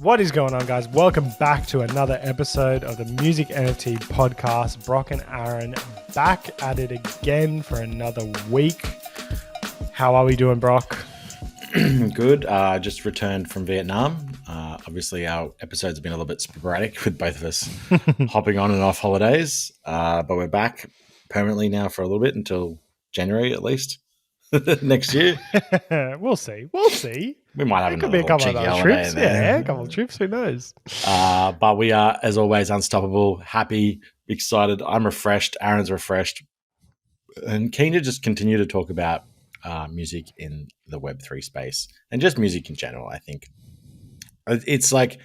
What is going on, guys? Welcome back to another episode of the Music NFT podcast. Brok and Aaron back at it again for another week. How are we doing, Brok? Good. Just returned from Vietnam. Obviously, our episodes have been a little bit sporadic with both of us hopping on and off holidays. But we're back permanently now for a little bit until January at least next year. We'll see. We'll see. We might have There could be a couple of those trips. there. Yeah, a couple of trips. Who knows? But we are, as always, unstoppable, happy, excited. I'm refreshed. Aaron's refreshed. And keen to just continue to talk about music in the Web3 space and just music in general. I think it's like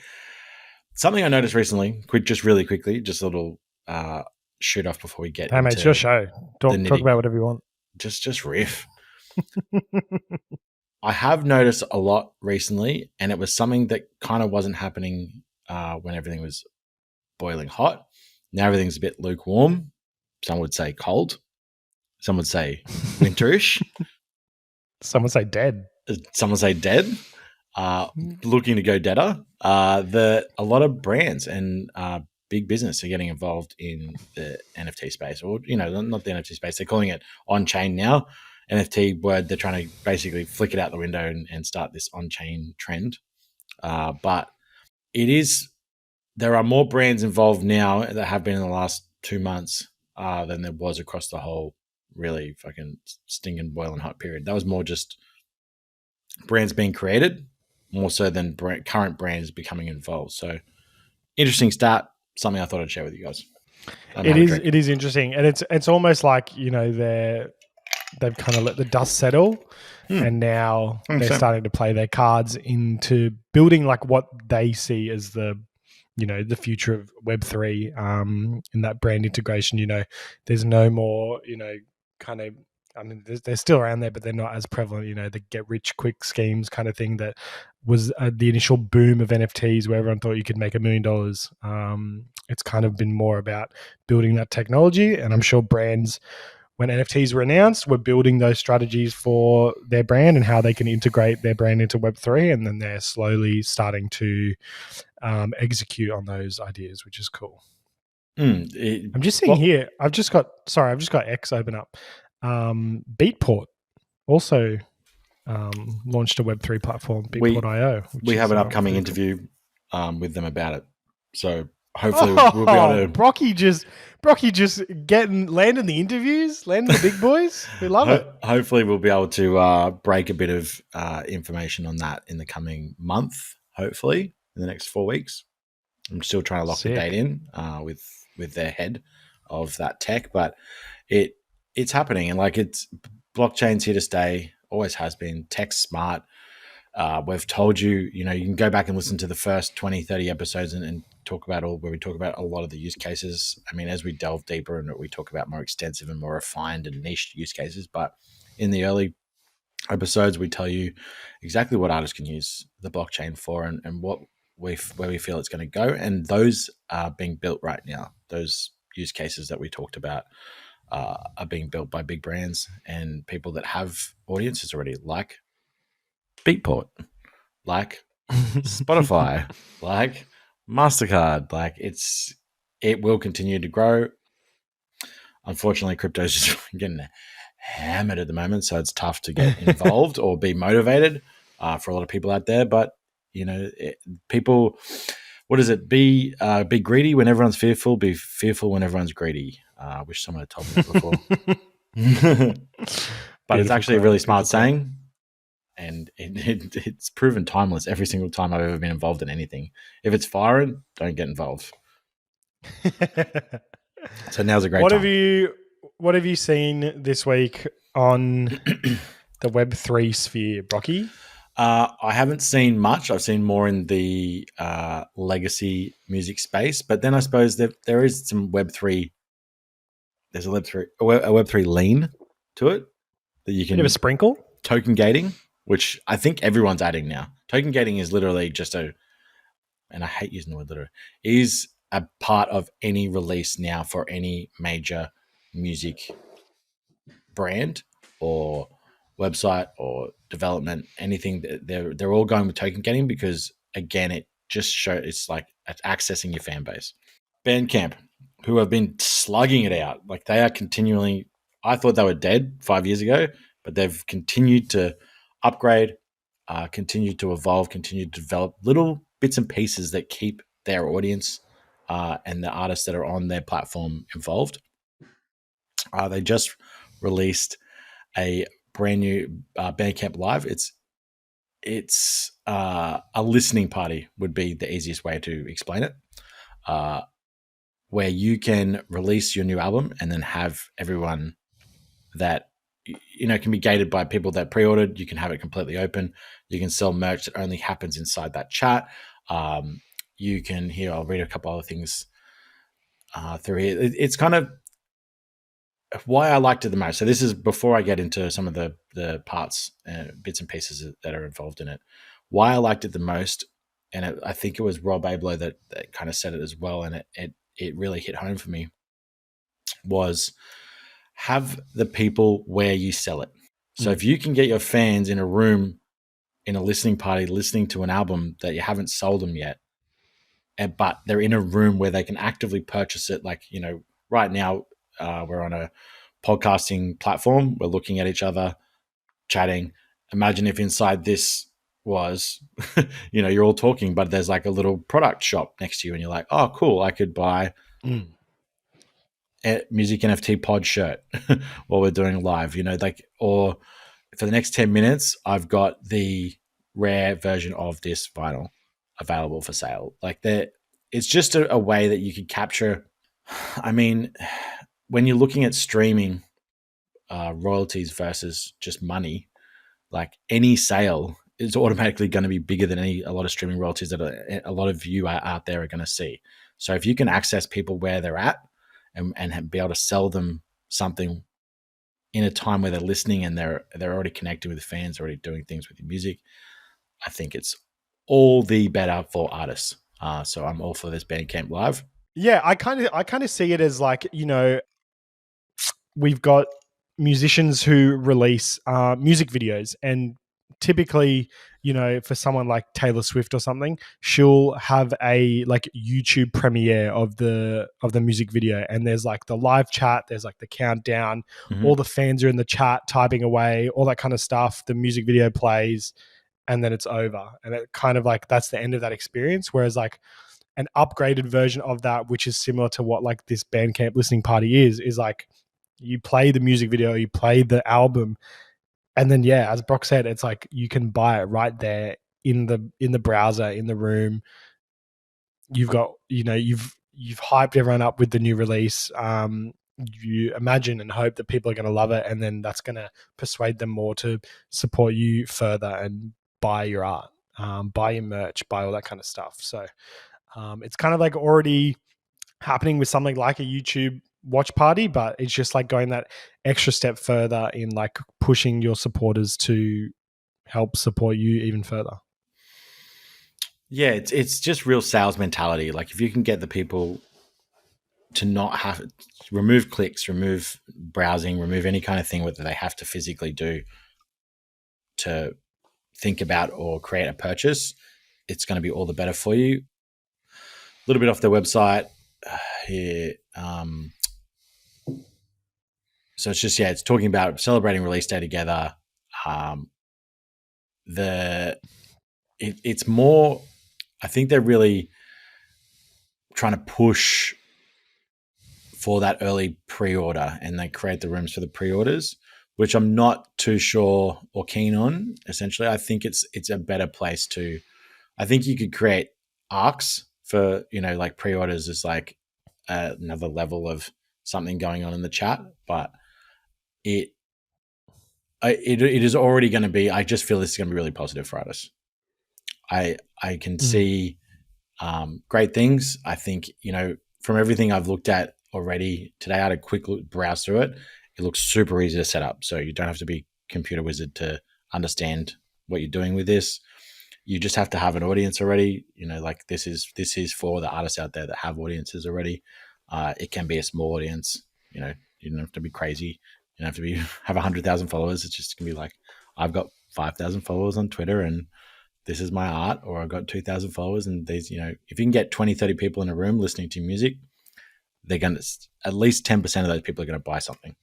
something I noticed recently, really quickly, just a little shoot off before we get hey, mate, it's your show. Talk about whatever you want. Just riff. I have noticed a lot recently, and it was something that kind of wasn't happening when everything was boiling hot. Now everything's a bit lukewarm. Some would say cold. Some would say winterish. Some would say dead. Some would say dead. Looking to go deader. A lot of brands and big business are getting involved in the NFT space, or not the NFT space. They're calling it on-chain now. NFT word, they're trying to basically flick it out the window and start this on-chain trend. But there are more brands involved now that have been in the last 2 months than there was across the whole really fucking stinking boiling hot period. That was more just brands being created more so than current brands becoming involved. So interesting stat, something I thought I'd share with you guys. It is interesting. And it's almost like, they've kind of let the dust settle and now they're starting to play their cards into building like what they see as the future of Web3 in that brand integration. There's no more, they're still around there, but they're not as prevalent, the get rich quick schemes kind of thing that was the initial boom of NFTs where everyone thought you could make $1 million. It's kind of been more about building that technology. And I'm sure brands, when NFTs were announced, were building those strategies for their brand and how they can integrate their brand into Web3. And then they're slowly starting to execute on those ideas, which is cool. I'm just seeing here, I've just got X open up. Beatport also launched a Web3 platform, Beatport.io. We have an upcoming interview with them about it. So hopefully we'll be able to... Brocky just landing the interviews, landing the big boys. We love it. Hopefully we'll be able to break a bit of information on that in the coming month, hopefully, in the next 4 weeks. I'm still trying to lock the date in with their head of that tech, but it's happening. And it's blockchain's here to stay, always has been. Tech's smart. We've told you, you can go back and listen to the first 20, 30 episodes and talk about where we talk about a lot of the use cases. I mean, as we delve deeper and we talk about more extensive and more refined and niche use cases, but in the early episodes, we tell you exactly what artists can use the blockchain for and where we feel it's going to go. And those are being built right now. Those use cases that we talked about are being built by big brands and people that have audiences already, like Beatport, like Spotify, like MasterCard. It will continue to grow. Unfortunately, crypto is just getting hammered at the moment, so it's tough to get involved or be motivated for a lot of people out there. But people, what is it? Be greedy when everyone's fearful. Be fearful when everyone's greedy. I wish someone had told me that before. But it's actually a really smart saying. And it's proven timeless every single time I've ever been involved in anything. If it's firing, don't get involved. So now's a great time. What have you seen this week on the Web3 sphere, Brocky? I haven't seen much. I've seen more in the legacy music space, but then I suppose that there is some Web3. There's a Web3 lean to it that you can have a sprinkle token gating, which I think everyone's adding now. Token gating is literally just and I hate using the word literally, is a part of any release now for any major music brand or website or development, anything. They're all going with token gating because, again, just show it's like accessing your fan base. Bandcamp, who have been slugging it out, like they are continually. I thought they were dead 5 years ago, but they've continued to upgrade, continue to evolve, continue to develop little bits and pieces that keep their audience and the artists that are on their platform involved. They just released a brand new Bandcamp Live. It's a listening party would be the easiest way to explain it, where you can release your new album and then have everyone that can be gated by people that pre-ordered. You can have it completely open. You can sell merch that only happens inside that chat. You can here. I'll read a couple other things through here. It's kind of why I liked it the most. So this is before I get into some of the parts, bits and pieces that are involved in it. Why I liked it the most, and I think it was Rob Abloh that kind of said it as well, and it really hit home for me, was have the people where you sell it. So if you can get your fans in a room, in a listening party, listening to an album that you haven't sold them yet, but they're in a room where they can actively purchase it. Like, right now we're on a podcasting platform. We're looking at each other, chatting. Imagine if inside this was, you're all talking, but there's like a little product shop next to you and you're like, oh, cool. I could buy a Music NFT pod shirt while we're doing live, or for the next 10 minutes, I've got the rare version of this vinyl available for sale. Like that, it's just a way that you could capture. I mean, when you're looking at streaming royalties versus just money, like any sale is automatically going to be bigger than a lot of streaming royalties that a lot of you out there are going to see. So if you can access people where they're at and be able to sell them something in a time where they're listening and they're already connected with fans, already doing things with your music, I think it's all the better for artists. So I'm all for this Bandcamp Live. Yeah, I kind of see it as like, we've got musicians who release music videos, and typically, for someone like Taylor Swift or something, she'll have a like YouTube premiere of the music video, and there's like the live chat, there's like the countdown, all the fans are in the chat typing away, all that kind of stuff. The music video plays, and then it's over, and it kind of like that's the end of that experience. Whereas like an upgraded version of that, which is similar to what like this Bandcamp listening party is like you play the music video, you play the album, and then as Brok said, it's like you can buy it right there in the browser, in the room. You've got, you've hyped everyone up with the new release. You imagine and hope that people are going to love it, and then that's going to persuade them more to support you further and buy your art, buy your merch, buy all that kind of stuff. So it's kind of like already happening with something like a YouTube watch party, but it's just like going that extra step further in like pushing your supporters to help support you even further. Yeah, it's just real sales mentality. Like if you can get the people to not have remove clicks, remove browsing, remove any kind of thing that they have to physically do to think about or create a purchase, it's going to be all the better for you. A little bit off their website here. So it's just, it's talking about celebrating release day together. It's more, I think they're really trying to push for that early pre-order, and they create the rooms for the pre-orders, which I'm not too sure or keen on. Essentially, I think it's a better place to, I think you could create arcs for, like pre-orders is like another level of something going on in the chat, but it is already going to be, I just feel this is going to be really positive for artists. I can see great things. I think, from everything I've looked at already today, I had a quick browse through it. It looks super easy to set up. So you don't have to be computer wizard to understand what you're doing with this. You just have to have an audience already. Like this is for the artists out there that have audiences already. It can be a small audience. You don't have to be crazy. You don't have to have 100,000 followers. It's just gonna be like, I've got 5,000 followers on Twitter and this is my art, or I've got 2,000 followers, and these, if you can get 20, 30 people in a room listening to music, they're going to, at least 10% of those people are going to buy something.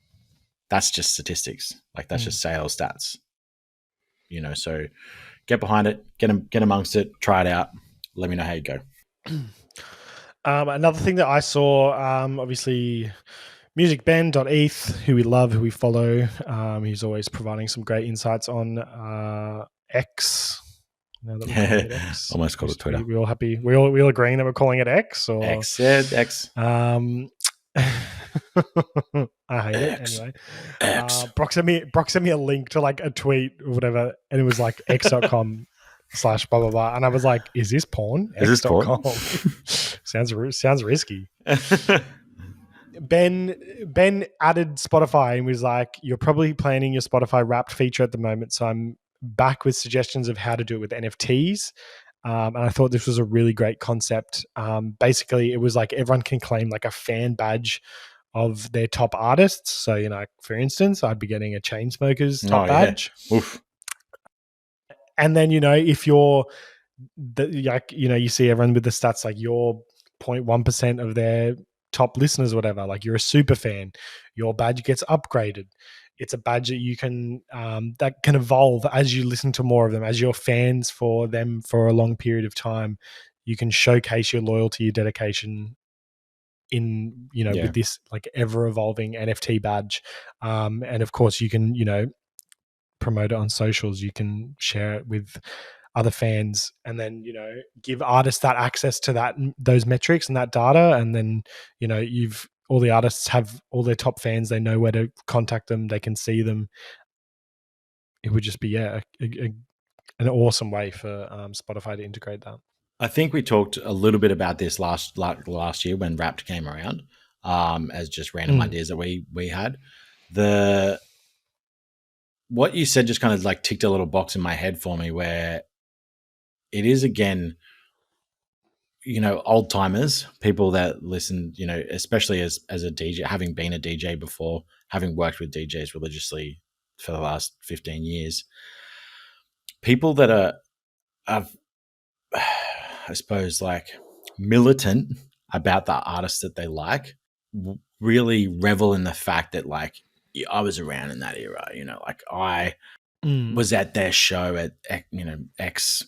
That's just statistics. Like that's just sales stats, so get behind it, get amongst it, try it out. Let me know how you go. Another thing that I saw, obviously, musicben.eth, who we love, who we follow. He's always providing some great insights on X. Now that we're calling it X. Almost called it Twitter. We all happy? We all agreeing that we're calling it X? Or X, yeah, X. I hate X. it anyway. X. Brok sent me a link to like a tweet or whatever, and it was like x.com / blah blah blah, and I was like, "Is this porn? Is this porn? Sounds risky." Ben added Spotify and was like, "You're probably planning your Spotify Wrapped feature at the moment, so I'm back with suggestions of how to do it with NFTs." And I thought this was a really great concept. Basically, it was like everyone can claim like a fan badge of their top artists. So, for instance, I'd be getting a Chainsmokers top badge. Oof. And then, if you're, you see everyone with the stats like you're 0.1% of their top listeners or whatever, like you're a super fan, your badge gets upgraded. It's a badge that you can that can evolve as you listen to more of them, as you're fans for them for a long period of time. You can showcase your loyalty, your dedication in with this like ever evolving NFT badge, and of course you can promote it on socials. You can share it with other fans, and then give artists that access to those metrics and that data, and then all the artists have all their top fans. They know where to contact them. They can see them. It would just be an awesome way for Spotify to integrate that. I think we talked a little bit about this last year when Wrapped came around, as just random ideas that we had. What you said just kind of like ticked a little box in my head for me, where it is again, old timers, people that listen, especially as a DJ, having been a DJ before, having worked with DJs religiously for the last 15 years, people that are, I suppose, like militant about the artists that they like, really revel in the fact that like I was around in that era, like I was at their show at X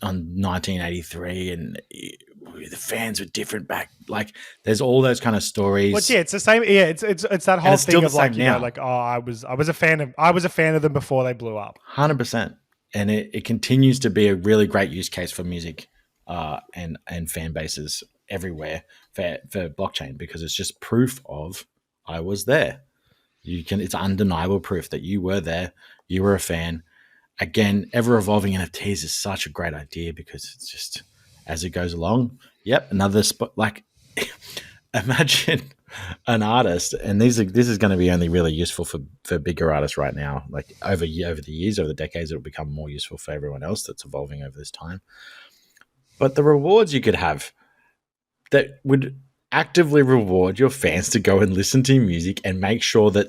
on 1983, and the fans were different back. Like there's all those kind of stories. Well, it's the same. Yeah, it's that whole thing of like like, oh, I was a fan of them before they blew up. 100%, and it continues to be a really great use case for music. And fan bases everywhere for blockchain, because it's just proof of I was there. It's undeniable proof that you were there, you were a fan. Again, ever evolving NFTs is such a great idea, because it's just as it goes along. Yep, another spot. Like, imagine an artist, and this is going to be only really useful for bigger artists right now. Like over the years, over the decades, it'll become more useful for everyone else that's evolving over this time. But the rewards you could have that would actively reward your fans to go and listen to music and make sure that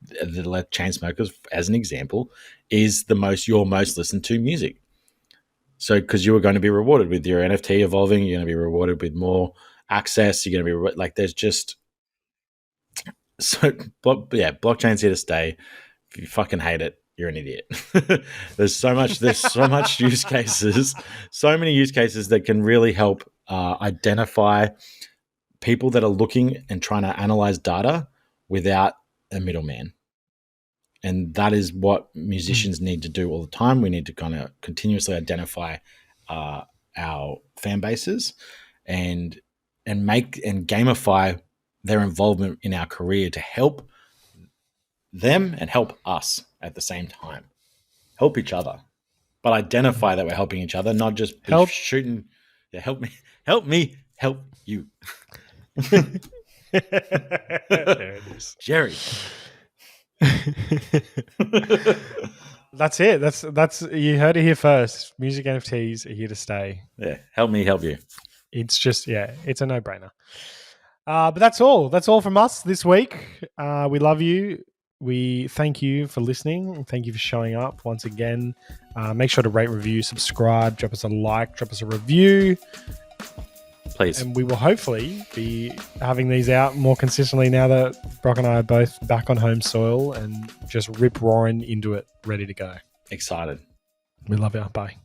the Chainsmokers, as an example, is your most listened to music. So, because you are going to be rewarded with your NFT evolving, you're going to be rewarded with more access. You're going to be like, there's just blockchain's here to stay. If you fucking hate it, you're an idiot. There's so much use cases, so many use cases that can really help identify people that are looking and trying to analyze data without a middleman. And that is what musicians need to do all the time. We need to kind of continuously identify our fan bases and gamify their involvement in our career to help them and help us at the same time. Help each other, but identify that we're helping each other, not just shooting. Yeah, help me, help you. There it is, Jerry. That's it. That's you heard it here first. Music NFTs are here to stay. Yeah, help me, help you. It's just it's a no-brainer. But that's all. That's all from us this week. We love you. we thank you for listening. Thank you for showing up once again. Make sure to rate, review, subscribe, drop us a like, drop us a review. Please. And we will hopefully be having these out more consistently now that Brok and I are both back on home soil and just rip roaring into it, ready to go. Excited. We love you. Bye.